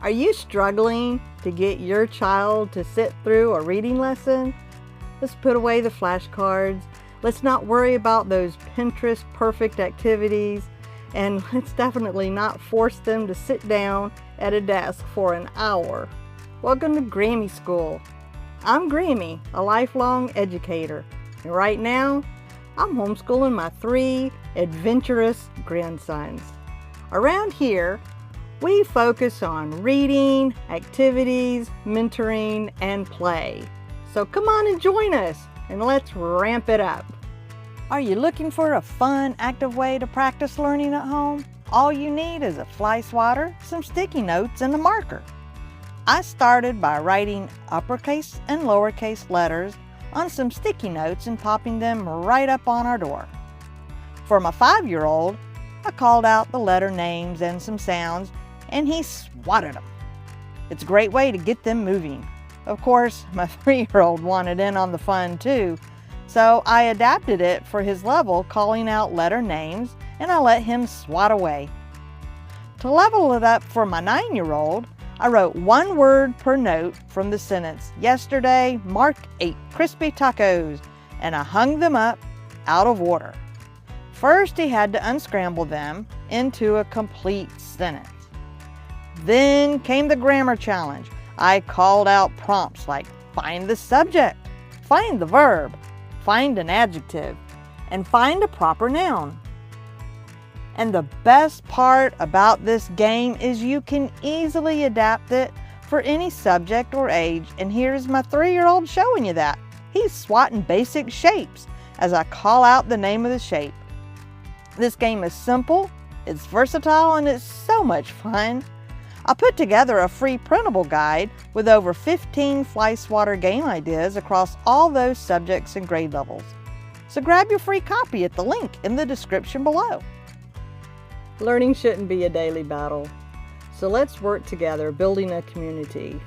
Are you struggling to get your child to sit through a reading lesson? Let's put away the flashcards. Let's not worry about those Pinterest perfect activities. And let's definitely not force them to sit down at a desk for an hour. Welcome to Grammy School. I'm Grammy, a lifelong educator. And right now, I'm homeschooling my 3 adventurous grandsons. Around here, we focus on reading, activities, mentoring, and play. So come on and join us, and let's ramp it up. Are you looking for a fun, active way to practice learning at home? All you need is a fly swatter, some sticky notes, and a marker. I started by writing uppercase and lowercase letters on some sticky notes and popping them right up on our door. For my 5-year-old, I called out the letter names and some sounds, and he swatted them. It's a great way to get them moving. Of course, my 3-year-old wanted in on the fun too, so I adapted it for his level, calling out letter names, and I let him swat away. To level it up for my 9-year-old, I wrote 1 word per note from the sentence, "Yesterday, Mark ate crispy tacos," and I hung them up out of order. First, he had to unscramble them into a complete sentence. Then came the grammar challenge. I called out prompts like find the subject, find the verb, find an adjective, and find a proper noun. And the best part about this game is you can easily adapt it for any subject or age, and here's my 3-year-old showing you that. He's swatting basic shapes as I call out the name of the shape. This game is simple, it's versatile, and it's so much fun. I put together a free printable guide with over 15 Fly Swatter game ideas across all those subjects and grade levels. So grab your free copy at the link in the description below. Learning shouldn't be a daily battle, so let's work together building a community.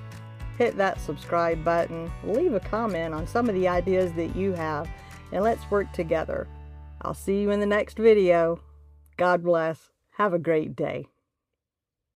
Hit that subscribe button, leave a comment on some of the ideas that you have, and let's work together. I'll see you in the next video. God bless. Have a great day.